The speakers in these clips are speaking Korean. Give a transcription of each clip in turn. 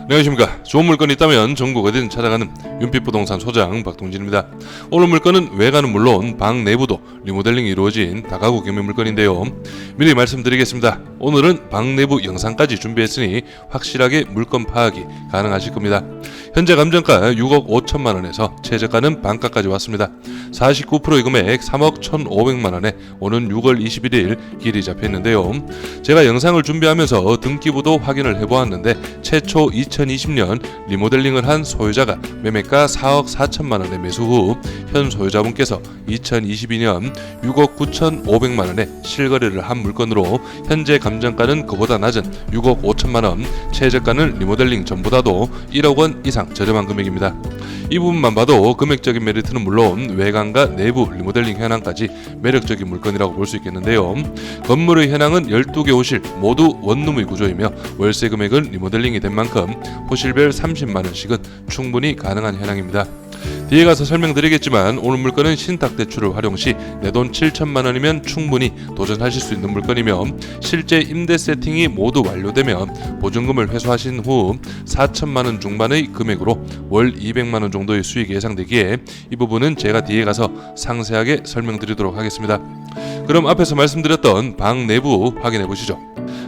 안녕하십니까. 좋은 물건이 있다면 전국 어디든 찾아가는 윤빛부동산 소장 박동진입니다. 오늘 물건은 외관은 물론 방 내부도 리모델링이 이루어진 다가구 경매 물건인데요. 미리 말씀드리겠습니다. 오늘은 방 내부 영상까지 준비했으니 확실하게 물건 파악이 가능하실 겁니다. 현재 감정가 6억 5천만원에서 최저가는 반가까지 왔습니다. 49%의 금액 3억 1,500만원에 오는 6월 21일 길이 잡혀있는데요. 제가 영상을 준비하면서 등기부도 확인을 해보았는데 최초 2020년 리모델링을 한 소유자가 매매가 4억 4천만원에 매수 후 현 소유자분께서 2022년 6억 9천5백만원에 실거래를 한 물건으로 현재 감정가는 그보다 낮은 6억 5천만원, 최저가는 리모델링 전보다도 1억 원 이상 저렴한 금액입니다. 이 부분만 봐도 금액적인 메리트는 물론 외관과 내부 리모델링 현황까지 매력적인 물건이라고 볼 수 있겠는데요. 건물의 현황은 12개 호실 모두 원룸의 구조이며 월세 금액은 리모델링이 된 만큼 호실별 30만원씩은 충분히 가능한 현황입니다. 뒤에 가서 설명드리겠지만 오늘 물건은 신탁대출을 활용 시 내돈 7천만원이면 충분히 도전하실 수 있는 물건이며 실제 임대 세팅이 모두 완료되면 보증금을 회수하신 후 4천만원 중반의 금액으로 월 200만원 정도의 수익이 예상되기에 이 부분은 제가 뒤에 가서 상세하게 설명드리도록 하겠습니다. 그럼 앞에서 말씀드렸던 방 내부 확인해 보시죠.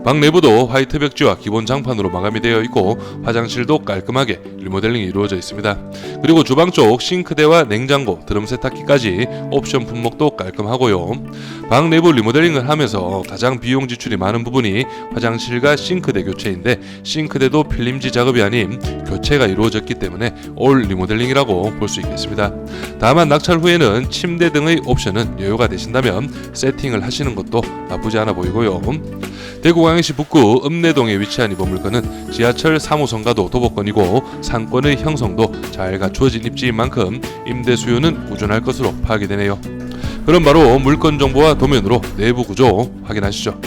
방 내부도 화이트 벽지와 기본 장판으로 마감이 되어 있고 화장실도 깔끔하게 리모델링이 이루어져 있습니다. 그리고 주방 쪽 싱크대와 냉장고, 드럼 세탁기까지 옵션 품목도 깔끔하고요. 방 내부 리모델링을 하면서 가장 비용 지출이 많은 부분이 화장실과 싱크대 교체인데 싱크대도 필름지 작업이 아닌 교체가 이루어졌기 때문에 올 리모델링이라고 볼 수 있겠습니다. 다만 낙찰 후에는 침대 등의 옵션은 여유가 되신다면 세팅을 하시는 것도 나쁘지 않아 보이고요. 대구광역시 북구 읍내동에 위치한 이번 물건은 지하철 3호선과도 도보권이고 상권의 형성도 잘 갖추어진 입지인 만큼 임대 수요는 꾸준할 것으로 파악이 되네요. 그럼 바로 물건 정보와 도면으로 내부 구조 확인하시죠.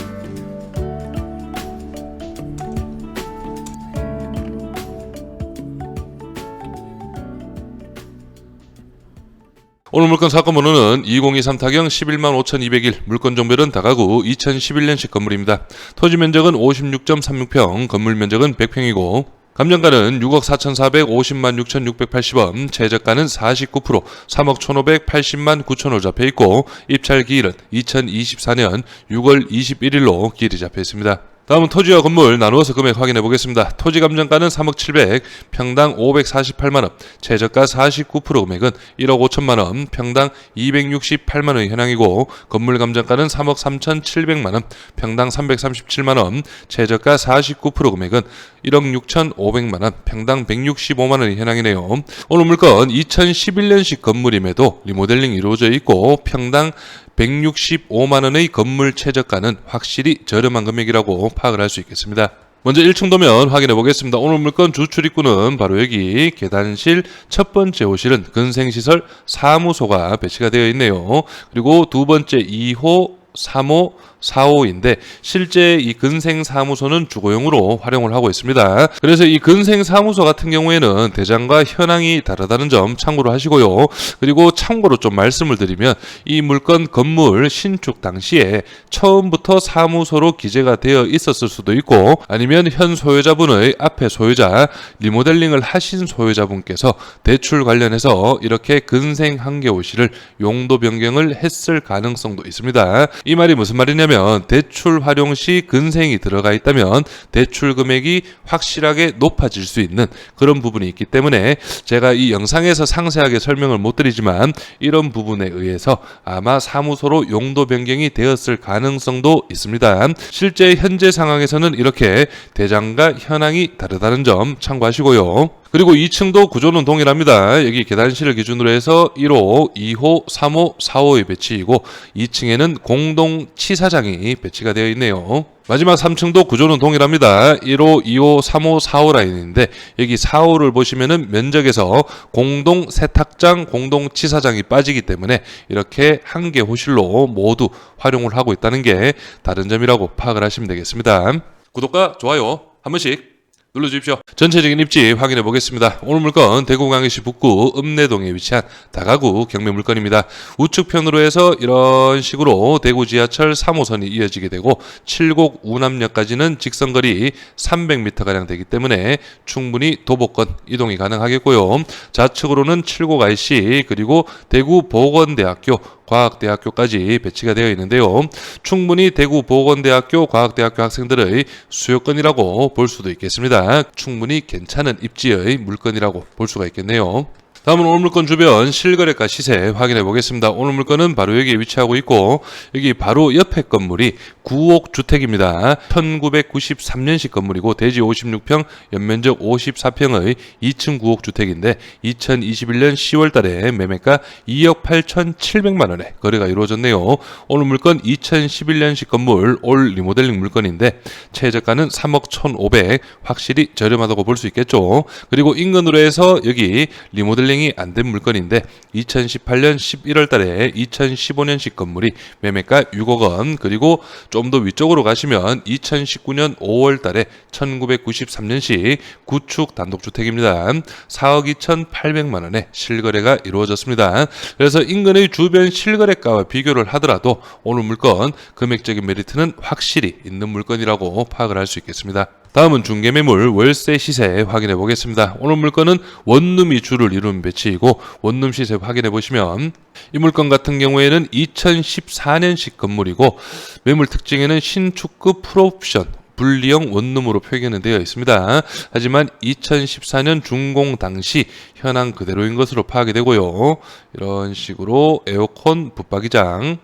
오늘 물건 사건 번호는 2023 타경 115만 5201, 물건 종별은 다가구 2011년식 건물입니다. 토지 면적은 56.36평, 건물 면적은 100평이고 감정가는 6억 4,450만 6,680원, 최저가는 49% 3억 1,580만 9천원 잡혀있고 입찰 기일은 2024년 6월 21일로 기일이 잡혀있습니다. 다음은 토지와 건물 나누어서 금액 확인해 보겠습니다. 토지 감정가는 3억 700, 평당 548만원, 최저가 49% 금액은 1억 5천만원, 평당 268만원의 현황이고 건물 감정가는 3억 3,700만원, 평당 337만원, 최저가 49% 금액은 1억 6,500만원, 평당 165만원의 현황이네요. 오늘 물건 2011년식 건물임에도 리모델링이 이루어져 있고 평당 165만원의 건물 최저가는 확실히 저렴한 금액이라고 파악을 할 수 있겠습니다. 먼저 1층 도면 확인해 보겠습니다. 오늘 물건 주출입구는 바로 여기 계단실 첫 번째 호실은 근생시설 사무소가 배치가 되어 있네요. 그리고 두 번째 2호, 3호, 4호인데 실제 이 근생사무소는 주거용으로 활용을 하고 있습니다. 그래서 이 근생사무소 같은 경우에는 대장과 현황이 다르다는 점 참고로 하시고요. 그리고 참고로 좀 말씀을 드리면 이 물건 건물 신축 당시에 처음부터 사무소로 기재가 되어 있었을 수도 있고 아니면 현 소유자분의 앞에 소유자 리모델링을 하신 소유자분께서 대출 관련해서 이렇게 근생 한개호실을 용도 변경을 했을 가능성도 있습니다. 이 말이 무슨 말이냐면 대출 활용 시 근생이 들어가 있다면 대출 금액이 확실하게 높아질 수 있는 그런 부분이 있기 때문에 제가 이 영상에서 상세하게 설명을 못 드리지만 이런 부분에 의해서 아마 사무소로 용도 변경이 되었을 가능성도 있습니다. 실제 현재 상황에서는 이렇게 대장과 현황이 다르다는 점 참고하시고요. 그리고 2층도 구조는 동일합니다. 여기 계단실을 기준으로 해서 1호, 2호, 3호, 4호의 배치이고 2층에는 공동 치사장이 배치가 되어 있네요. 마지막 3층도 구조는 동일합니다. 1호, 2호, 3호, 4호 라인인데 여기 4호를 보시면은 면적에서 공동 세탁장, 공동 치사장이 빠지기 때문에 이렇게 한 개 호실로 모두 활용을 하고 있다는 게 다른 점이라고 파악을 하시면 되겠습니다. 구독과 좋아요 한 번씩 눌러주십시오. 전체적인 입지 확인해 보겠습니다. 오늘 물건 대구광역시 북구 읍내동에 위치한 다가구 경매 물건입니다. 우측편으로 해서 이런 식으로 대구 지하철 3호선이 이어지게 되고 칠곡 우남역까지는 직선거리 300m가량 되기 때문에 충분히 도보권 이동이 가능하겠고요. 좌측으로는 칠곡 IC 그리고 대구 보건대학교 과학대학교까지 배치가 되어 있는데요. 충분히 대구 보건대학교 과학대학교 학생들의 수요권이라고 볼 수도 있겠습니다. 충분히 괜찮은 입지의 물건이라고 볼 수가 있겠네요. 다음은 오늘 물건 주변 실거래가 시세 확인해 보겠습니다. 오늘 물건은 바로 여기에 위치하고 있고 여기 바로 옆에 건물이 9옥 주택입니다. 1993년식 건물이고 대지 56평, 연면적 54평의 2층 9옥 주택인데 2021년 10월 달에 매매가 2억 8,700만 원에 거래가 이루어졌네요. 오늘 물건 2011년식 건물 올 리모델링 물건인데 최저가는 3억 1,500, 확실히 저렴하다고 볼 수 있겠죠. 그리고 인근으로 해서 여기 리모델링 이 안 된 물건인데 2018년 11월 달에 2015년식 건물이 매매가 6억 원, 그리고 좀 더 위쪽으로 가시면 2019년 5월 달에 1993년식 구축 단독주택입니다. 4억 2,800만 원에 실거래가 이루어졌습니다. 그래서 인근의 주변 실거래가와 비교를 하더라도 오늘 물건 금액적인 메리트는 확실히 있는 물건이라고 파악을 할 수 있겠습니다. 다음은 중개매물 월세 시세 확인해 보겠습니다. 오늘 물건은 원룸이 주를 이루는 배치이고 원룸 시세 확인해 보시면 이 물건 같은 경우에는 2014년식 건물이고 매물 특징에는 신축급 풀옵션 분리형 원룸으로 표기는 되어 있습니다. 하지만 2014년 준공 당시 현황 그대로인 것으로 파악이 되고요. 이런 식으로 에어컨 붙박이장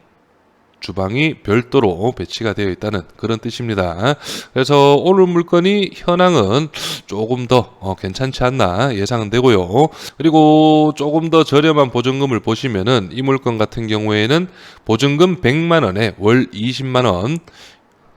주방이 별도로 배치가 되어 있다는 그런 뜻입니다. 그래서 오늘 물건이 현황은 조금 더 괜찮지 않나 예상은 되고요. 그리고 조금 더 저렴한 보증금을 보시면은 이 물건 같은 경우에는 보증금 100만 원에 월 20만 원,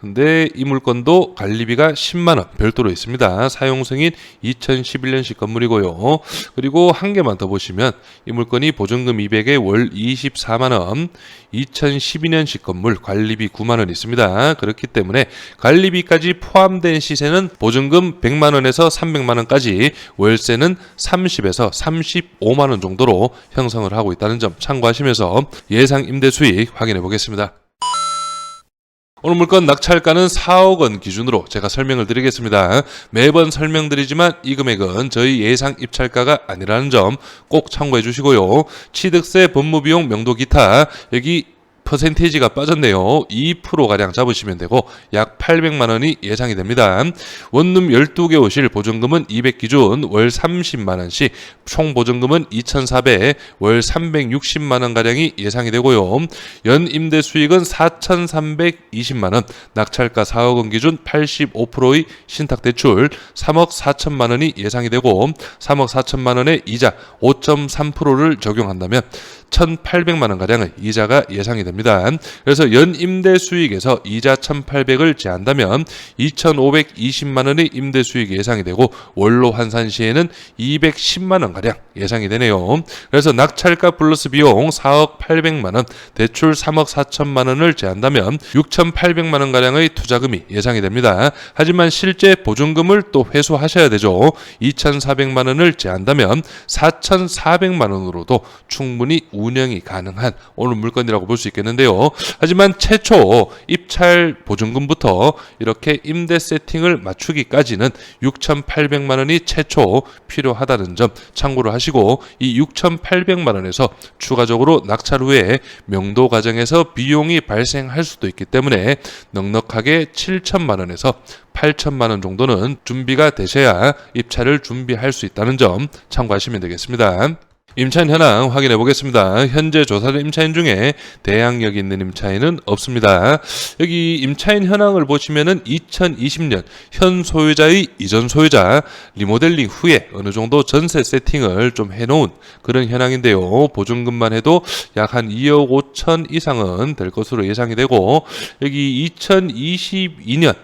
근데 이 물건도 관리비가 10만 원 별도로 있습니다. 사용승인 2011년식 건물이고요. 그리고 한 개만 더 보시면 이 물건이 보증금 200에 월 24만 원, 2012년식 건물 관리비 9만 원 있습니다. 그렇기 때문에 관리비까지 포함된 시세는 보증금 100만 원에서 300만 원까지, 월세는 30에서 35만 원 정도로 형성을 하고 있다는 점 참고하시면서 예상 임대 수익 확인해 보겠습니다. 오늘 물건 낙찰가는 4억 원 기준으로 제가 설명을 드리겠습니다. 매번 설명드리지만 이 금액은 저희 예상 입찰가가 아니라는 점 꼭 참고해 주시고요. 취득세, 법무비용, 명도 기타 여기 퍼센테이지가 빠졌네요. 2%가량 잡으시면 되고 약 800만 원이 예상이 됩니다. 원룸 12개 오실 보증금은 200 기준 월 30만 원씩, 총 보증금은 2,400, 월 360만 원가량이 예상이 되고요. 연 임대 수익은 4,320만 원, 낙찰가 4억 원 기준 85%의 신탁대출 3억 4천만 원이 예상이 되고 3억 4천만 원의 이자 5.3%를 적용한다면 1,800만 원가량의 이자가 예상이 됩니다. 그래서 연 임대 수익에서 이자 1,800을 제한다면 2,520만 원의 임대 수익이 예상이 되고 월로 환산 시에는 210만 원가량 예상이 되네요. 그래서 낙찰가 플러스 비용 4억 800만 원, 대출 3억 4천만 원을 제한다면 6,800만 원가량의 투자금이 예상이 됩니다. 하지만 실제 보증금을 또 회수하셔야 되죠. 2,400만 원을 제한다면 4,400만 원으로도 충분히 운영이 가능한 오늘 물건이라고 볼 수 있겠는데요. 하지만 최초 입찰 보증금부터 이렇게 임대 세팅을 맞추기까지는 6,800만 원이 최초 필요하다는 점 참고를 하시고 이 6,800만 원에서 추가적으로 낙찰 후에 명도 과정에서 비용이 발생할 수도 있기 때문에 넉넉하게 7천만 원에서 8천만 원 정도는 준비가 되셔야 입찰을 준비할 수 있다는 점 참고하시면 되겠습니다. 임차인 현황 확인해 보겠습니다. 현재 조사된 임차인 중에 대항력이 있는 임차인은 없습니다. 여기 임차인 현황을 보시면은 2020년 현 소유자의 이전 소유자 리모델링 후에 어느 정도 전세 세팅을 좀 해놓은 그런 현황인데요. 보증금만 해도 약 한 2억 5천 이상은 될 것으로 예상이 되고 여기 2022년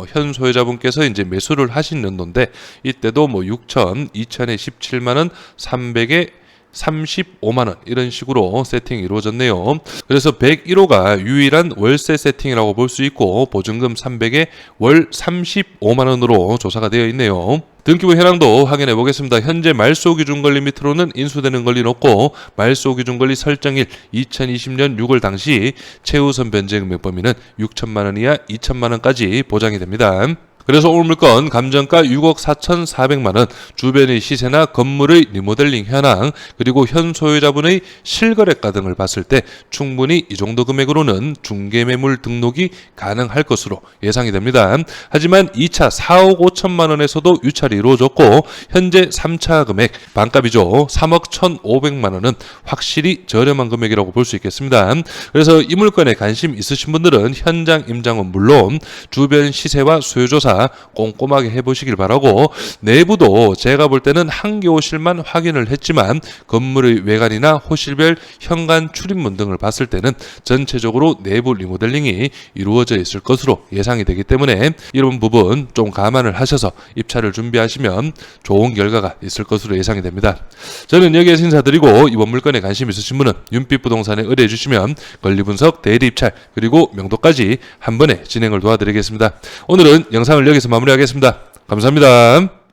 현 소유자분께서 이제 매수를 하신 연도인데 이때도 뭐 6천, 2천에 17만 원, 300에 35만원 이런 식으로 세팅이 이루어졌네요. 그래서 101호가 유일한 월세 세팅이라고 볼 수 있고 보증금 300에 월 35만원으로 조사가 되어 있네요. 등기부 현황도 확인해 보겠습니다. 현재 말소기준권리 밑으로는 인수되는 권리 높고 말소기준권리 설정일 2020년 6월 당시 최우선 변제금액 범위는 6천만원 이하 2천만원까지 보장이 됩니다. 그래서 오늘 물건 감정가 6억 4,400만원, 주변의 시세나 건물의 리모델링 현황, 그리고 현 소유자분의 실거래가 등을 봤을 때 충분히 이 정도 금액으로는 중개매물 등록이 가능할 것으로 예상이 됩니다. 하지만 2차 4억 5천만원에서도 유찰이 이루어졌고 현재 3차 금액 반값이죠. 3억 1,500만원은 확실히 저렴한 금액이라고 볼 수 있겠습니다. 그래서 이 물건에 관심 있으신 분들은 현장 임장은 물론 주변 시세와 수요조사 꼼꼼하게 해보시길 바라고, 내부도 제가 볼 때는 한겨호실만 확인을 했지만 건물의 외관이나 호실별 현관 출입문 등을 봤을 때는 전체적으로 내부 리모델링이 이루어져 있을 것으로 예상이 되기 때문에 이런 부분 좀 감안을 하셔서 입찰을 준비하시면 좋은 결과가 있을 것으로 예상이 됩니다. 저는 여기에서 인사드리고 이번 물건에 관심 있으신 분은 윤빛부동산에 의뢰해 주시면 권리분석, 대리입찰, 그리고 명도까지 한 번에 진행을 도와드리겠습니다. 오늘은 영상을 여기서 마무리하겠습니다. 감사합니다.